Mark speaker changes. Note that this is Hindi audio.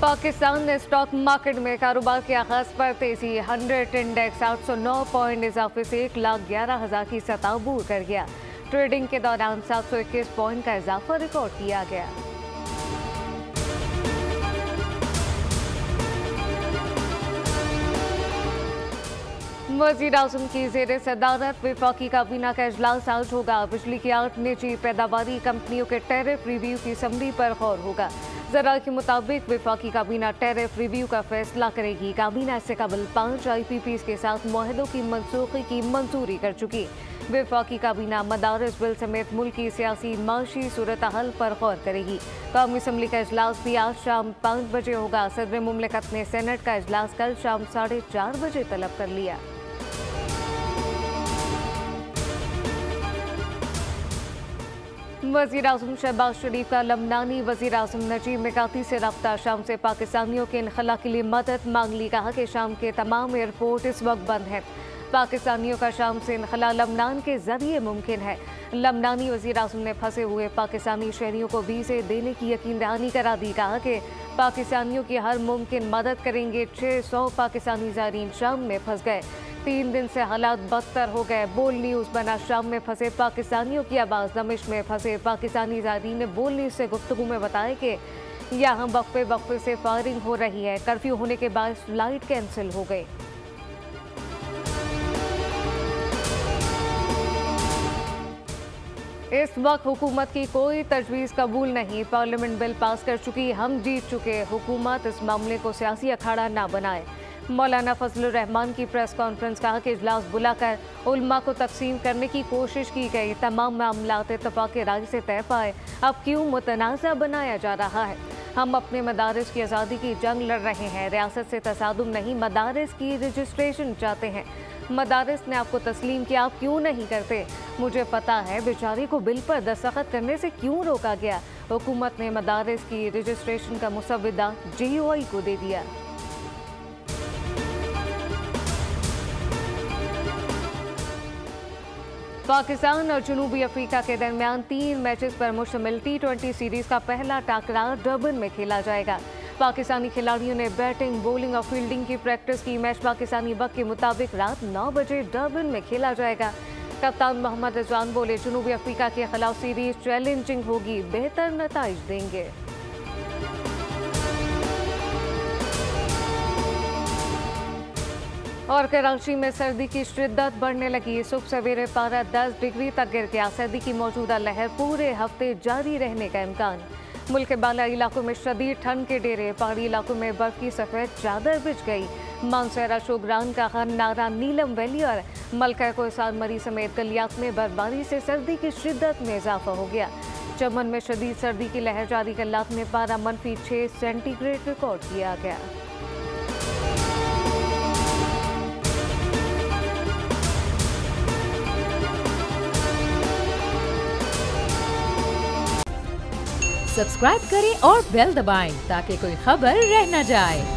Speaker 1: पाकिस्तान स्टॉक मार्केट में कारोबार के आगाज पर तेजी। 100 इंडेक्स 809 पॉइंट इजाफे से 1,11,000 की सतह अबूर कर गया। ट्रेडिंग के दौरान 721 पॉइंट का इजाफा रिकॉर्ड किया गया। वज़ीर-ए-आज़म की ज़ेर सदारत वफाकी काबीना का इजलास आज होगा। बिजली की 8 निजी पैदावारी कंपनियों के टैरिफ रिव्यू की समरी पर गौर होगा। ज़रा के मुताबिक वफाकी काबीना टैरिफ रिव्यू का फैसला करेगी। काबीना इससे कबल 5 IPPs के साथ मुआहदों की मनसूखी की मंजूरी कर चुकी। वफाकी काबीना मदारिस बिल समेत मुल्क की सियासी माशी सूरत हाल पर गौर करेगी। कौमी असम्बली का इजलास भी आज शाम 5 बजे होगा। सदर मुमलिकत ने सेनेट का इजलास कल शाम 4:30 बजे तलब कर लिया। वज़ीर-ए-आज़म शहबाज शरीफ का लबनानी वज़ीर-ए-आज़म नजीब मिकाती से रब्ता। शाम से पाकिस्तानियों के इनखला के लिए मदद मांग ली। कहा कि शाम के तमाम एयरपोर्ट इस वक्त बंद हैं। पाकिस्तानियों का शाम से इनखला लबनान के जरिए मुमकिन है। लबनानी वज़ीर-ए-आज़म ने फंसे हुए पाकिस्तानी शहरियों को वीज़े देने की यकीन दहानी करा दी। कहा कि पाकिस्तानियों की हर मुमकिन मदद करेंगे। 600 पाकिस्तानी ज़ायरीन शाम में फंस गए। 3 दिन से हालात बदतर हो गए। बोल न्यूज़ बना शाम में फंसे पाकिस्तानियों की आवाज़। दमिश्क में फंसे पाकिस्तानी ज़ायरीन ने बोल न्यूज़ से गुफ्तगू में बताया कि यहाँ वक्फे से फायरिंग हो रही है। कर्फ्यू होने के बाद फ्लाइट कैंसिल हो गई। इस वक्त हुकूमत की कोई तजवीज़ कबूल नहीं। पार्लियामेंट बिल पास कर चुकी। हम जीत चुके। हुकूमत इस मामले को सियासी अखाड़ा ना बनाए। मौलाना फजलुर रहमान की प्रेस कॉन्फ्रेंस। कहा कि इजलास बुलाकर उलमा को तकसीम करने की कोशिश की गई। तमाम मामलात इत्तफाक़ राय से तय पाए। अब क्यों मुतनाज़ा बनाया जा रहा है? हम अपने मदारिस की आज़ादी की जंग लड़ रहे हैं। रियासत से तसादुम नहीं, मदारिस की रजिस्ट्रेशन चाहते हैं। मदारिस ने आपको तस्लीम किया, आप क्यों नहीं करते? मुझे पता है बेचारी को बिल पर दस्तखत करने से क्यों रोका गया। हुकूमत ने मदारिस की रजिस्ट्रेशन का मुसव्विदा GOI को दे दिया। पाकिस्तान और जनूबी अफ्रीका के दरमियान 3 मैचेस पर मुश्तमिल T20 सीरीज़ का पहला टाकरा डर्बन में खेला जाएगा। पाकिस्तानी खिलाड़ियों ने बैटिंग, बॉलिंग और फील्डिंग की प्रैक्टिस की। मैच पाकिस्तानी वक्त के मुताबिक रात 9 बजे डर्बन में खेला जाएगा। कप्तान मोहम्मद रिजवान बोले, जनूबी अफ्रीका के खिलाफ सीरीज चैलेंजिंग होगी, बेहतर नताइज देंगे। और कराची में सर्दी की शिद्दत बढ़ने लगी। सुबह सवेरे पारा 10 डिग्री तक गिर गया। सर्दी की मौजूदा लहर पूरे हफ्ते जारी रहने का इम्कान। मुल्क के बालाई इलाकों में शदीद ठंड के डेरे। पहाड़ी इलाकों में बर्फ की सफ़ेद चादर बिछ गई। मानसरा, शोगरान का खान, नारा, नीलम वैली और मलका कोसार मरी समेत गलियात में बर्फबारी से सर्दी की शिद्दत में इजाफा हो गया। चमन में शदीद सर्दी की लहर जारी। गलियात में पारा -6 सेंटीग्रेड रिकॉर्ड किया गया।
Speaker 2: सब्सक्राइब करें और बेल दबाएं ताकि कोई खबर रह न जाए।